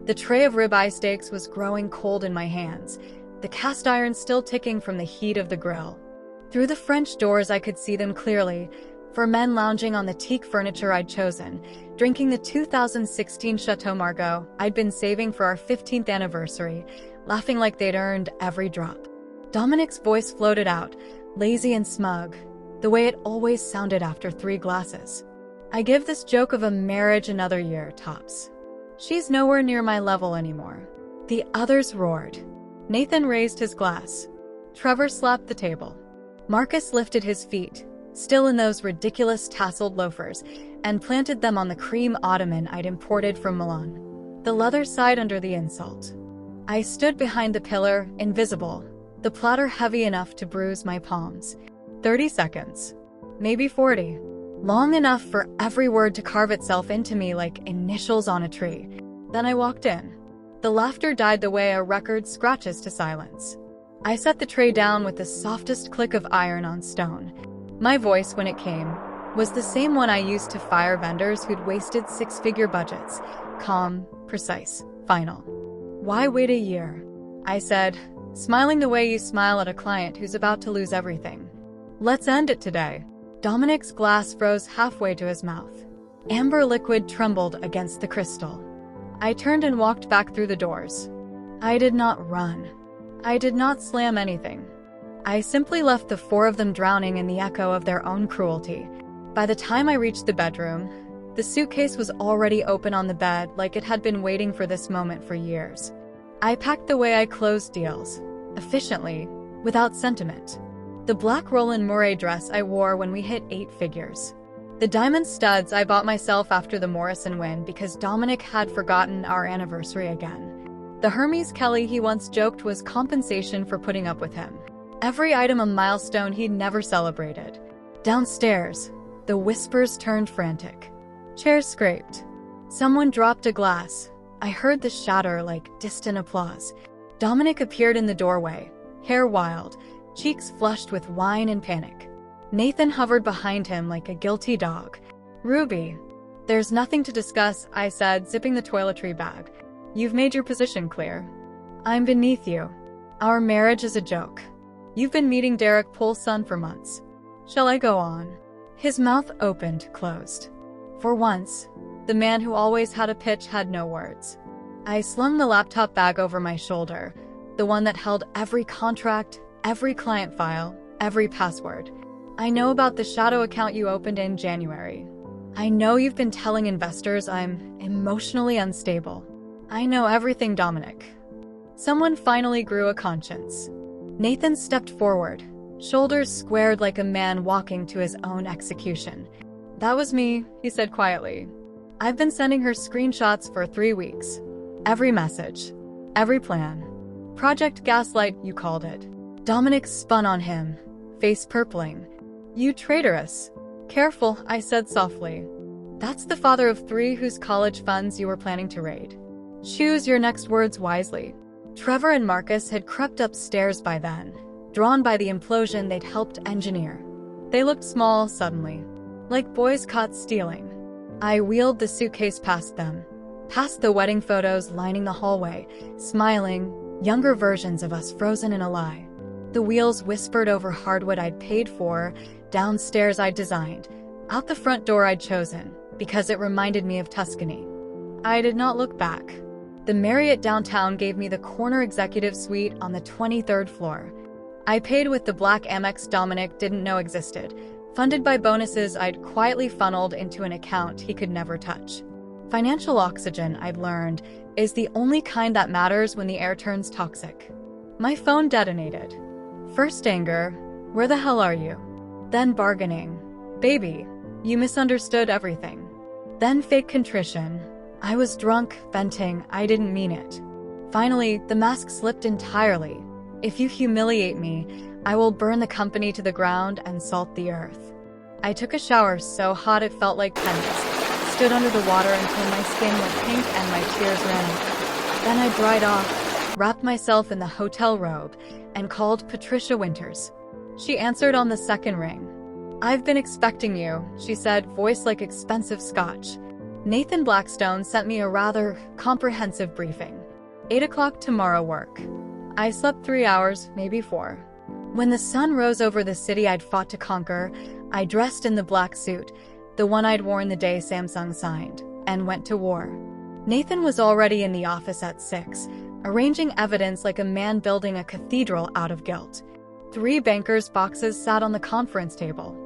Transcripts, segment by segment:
The tray of ribeye steaks was growing cold in my hands, the cast iron still ticking from the heat of the grill. Through the French doors I could see them clearly, 4 men lounging on the teak furniture I'd chosen, drinking the 2016 Chateau Margaux I'd been saving for our 15th anniversary, laughing like they'd earned every drop. Dominic's voice floated out, lazy and smug, the way it always sounded after 3 glasses. I give this joke of a marriage another year, tops. She's nowhere near my level anymore. The others roared. Nathan raised his glass. Trevor slapped the table. Marcus lifted his feet, still in those ridiculous tasseled loafers, and planted them on the cream ottoman I'd imported from Milan. The leather sighed under the insult. I stood behind the pillar, invisible, the platter heavy enough to bruise my palms. 30 seconds. Maybe 40. Long enough for every word to carve itself into me like initials on a tree. Then I walked in. The laughter died the way a record scratches to silence. I set the tray down with the softest click of iron on stone. My voice, when it came, was the same one I used to fire vendors who'd wasted 6-figure budgets. Calm, precise, final. Why wait a year? I said, smiling the way you smile at a client who's about to lose everything. Let's end it today. Dominic's glass froze halfway to his mouth. Amber liquid trembled against the crystal. I turned and walked back through the doors. I did not run. I did not slam anything. I simply left the 4 of them drowning in the echo of their own cruelty. By the time I reached the bedroom, the suitcase was already open on the bed like it had been waiting for this moment for years. I packed the way I closed deals, efficiently, without sentiment. The black Roland Mouret dress I wore when we hit 8 figures. The diamond studs I bought myself after the Morrison win because Dominic had forgotten our anniversary again. The Hermes Kelly he once joked was compensation for putting up with him. Every item a milestone he'd never celebrated. Downstairs, the whispers turned frantic. Chairs scraped. Someone dropped a glass. I heard the shatter like distant applause. Dominic appeared in the doorway, hair wild, cheeks flushed with wine and panic. Nathan hovered behind him like a guilty dog. Ruby. There's nothing to discuss, I said, zipping the toiletry bag. You've made your position clear. I'm beneath you. Our marriage is a joke. You've been meeting Derek Pohl's son for months. Shall I go on? His mouth opened, closed. For once, the man who always had a pitch had no words. I slung the laptop bag over my shoulder, the one that held every contract, every client file, every password. I know about the shadow account you opened in January. I know you've been telling investors I'm emotionally unstable. I know everything, Dominic. Someone finally grew a conscience. Nathan stepped forward, shoulders squared like a man walking to his own execution. That was me, he said quietly. I've been sending her screenshots for 3 weeks. Every message. Every plan. Project Gaslight, you called it. Dominic spun on him, face purpling. You traitorous. Careful, I said softly. That's the father of 3 whose college funds you were planning to raid. Choose your next words wisely. Trevor and Marcus had crept upstairs by then, drawn by the implosion they'd helped engineer. They looked small suddenly, like boys caught stealing. I wheeled the suitcase past them, past the wedding photos lining the hallway, smiling, younger versions of us frozen in a lie. The wheels whispered over hardwood I'd paid for, downstairs I'd designed, out the front door I'd chosen, because it reminded me of Tuscany. I did not look back. The Marriott downtown gave me the corner executive suite on the 23rd floor. I paid with the black Amex Dominic didn't know existed, funded by bonuses I'd quietly funneled into an account he could never touch. Financial oxygen, I'd learned, is the only kind that matters when the air turns toxic. My phone detonated. First anger, where the hell are you? Then bargaining, baby, you misunderstood everything. Then fake contrition. I was drunk, venting, I didn't mean it. Finally, the mask slipped entirely. If you humiliate me, I will burn the company to the ground and salt the earth. I took a shower so hot it felt like penance, stood under the water until my skin went pink and my tears ran out. Then I dried off, wrapped myself in the hotel robe, and called Patricia Winters. She answered on the second ring. I've been expecting you, she said, voice like expensive scotch. Nathan Blackstone sent me a rather comprehensive briefing. 8 o'clock tomorrow work. I slept 3 hours, maybe 4. When the sun rose over the city I'd fought to conquer, I dressed in the black suit, the one I'd worn the day Samsung signed, and went to war. Nathan was already in the office at 6, arranging evidence like a man building a cathedral out of guilt. 3 bankers' boxes sat on the conference table.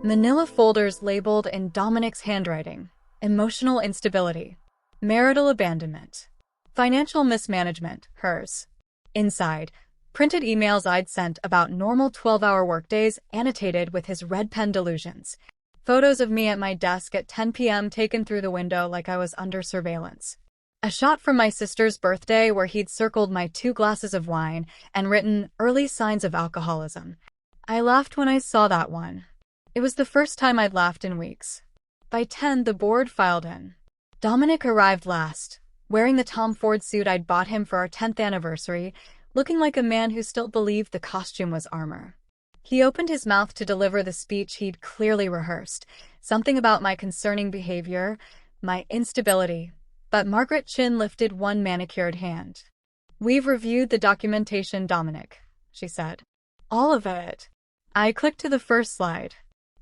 Manila folders labeled in Dominic's handwriting. Emotional instability. Marital abandonment. Financial mismanagement, hers. Inside, printed emails I'd sent about normal 12-hour workdays annotated with his red pen delusions. Photos of me at my desk at 10 p.m. taken through the window like I was under surveillance. A shot from my sister's birthday where he'd circled my 2 glasses of wine and written early signs of alcoholism. I laughed when I saw that one. It was the first time I'd laughed in weeks. By 10, the board filed in. Dominic arrived last, wearing the Tom Ford suit I'd bought him for our 10th anniversary, looking like a man who still believed the costume was armor. He opened his mouth to deliver the speech he'd clearly rehearsed, something about my concerning behavior, my instability, but Margaret Chin lifted one manicured hand. "We've reviewed the documentation, Dominic," she said. "All of it." I clicked to the first slide.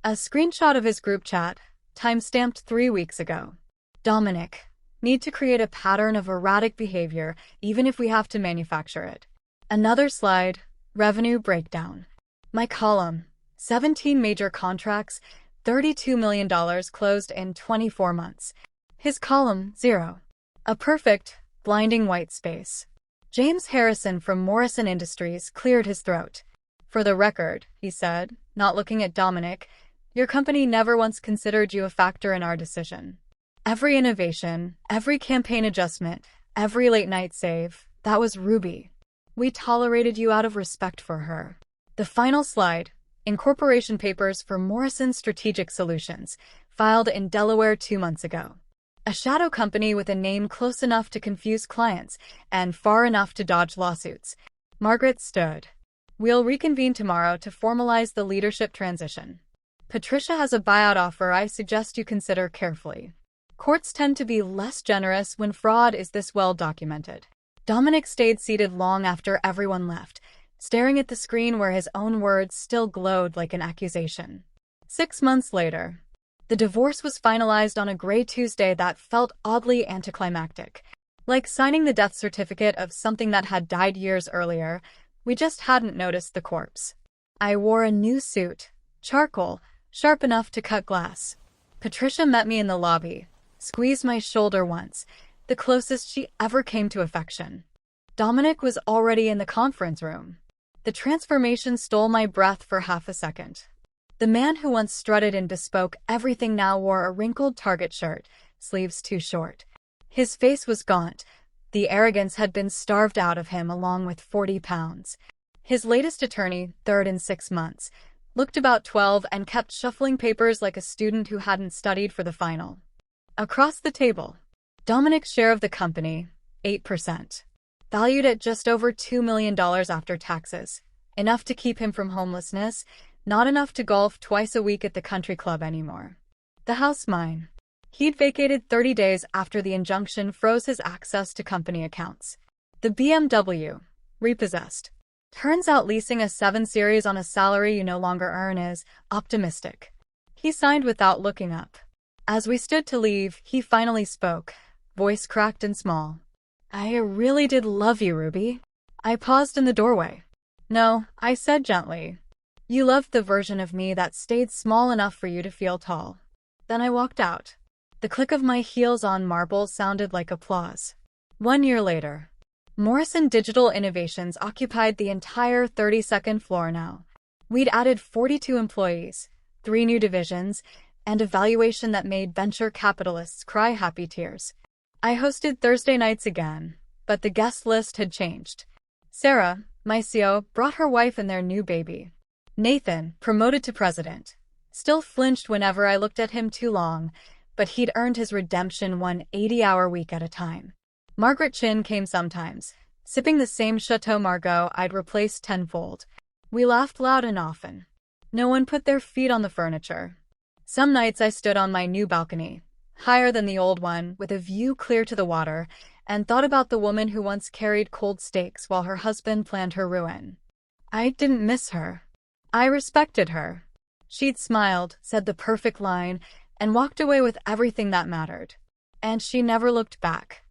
A screenshot of his group chat, time-stamped 3 weeks ago. "Dominic, need to create a pattern of erratic behavior, even if we have to manufacture it." Another slide, revenue breakdown. My column, 17 major contracts, $32 million closed in 24 months. His column, 0. A perfect, blinding white space. James Harrison from Morrison Industries cleared his throat. "For the record," he said, not looking at Dominic, "your company never once considered you a factor in our decision. Every innovation, every campaign adjustment, every late-night save, that was Ruby. We tolerated you out of respect for her." The final slide, incorporation papers for Morrison Strategic Solutions, filed in Delaware 2 months ago. A shadow company with a name close enough to confuse clients and far enough to dodge lawsuits. Margaret stood. "We'll reconvene tomorrow to formalize the leadership transition. Patricia has a buyout offer I suggest you consider carefully. Courts tend to be less generous when fraud is this well documented." Dominic stayed seated long after everyone left, staring at the screen where his own words still glowed like an accusation. 6 months later, the divorce was finalized on a gray Tuesday that felt oddly anticlimactic. Like signing the death certificate of something that had died years earlier, we just hadn't noticed the corpse. I wore a new suit, charcoal, sharp enough to cut glass. Patricia met me in the lobby, squeezed my shoulder once, the closest she ever came to affection. Dominic was already in the conference room. The transformation stole my breath for half a second. The man who once strutted in bespoke everything now wore a wrinkled Target shirt, sleeves too short. His face was gaunt. The arrogance had been starved out of him along with 40 pounds. His latest attorney, 3rd in 6 months, looked about 12 and kept shuffling papers like a student who hadn't studied for the final. Across the table, Dominic's share of the company, 8%. Valued at just over $2 million after taxes. Enough to keep him from homelessness, not enough to golf twice a week at the country club anymore. The house mine. He'd vacated 30 days after the injunction froze his access to company accounts. The BMW. Repossessed. Turns out leasing a 7 Series on a salary you no longer earn is optimistic. He signed without looking up. As we stood to leave, he finally spoke, voice cracked and small. "I really did love you, Ruby." I paused in the doorway. "No," I said gently. "You loved the version of me that stayed small enough for you to feel tall." Then I walked out. The click of my heels on marble sounded like applause. 1 year later, Morrison Digital Innovations occupied the entire 32nd floor now. We'd added 42 employees, 3 new divisions, and a valuation that made venture capitalists cry happy tears. I hosted Thursday nights again, but the guest list had changed. Sarah, my CO, brought her wife and their new baby. Nathan, promoted to president, still flinched whenever I looked at him too long, but he'd earned his redemption one 80-hour week at a time. Margaret Chin came sometimes, sipping the same Chateau Margaux I'd replaced tenfold. We laughed loud and often. No one put their feet on the furniture. Some nights I stood on my new balcony, higher than the old one, with a view clear to the water, and thought about the woman who once carried cold steaks while her husband planned her ruin. I didn't miss her. I respected her. She'd smiled, said the perfect line, and walked away with everything that mattered. And she never looked back.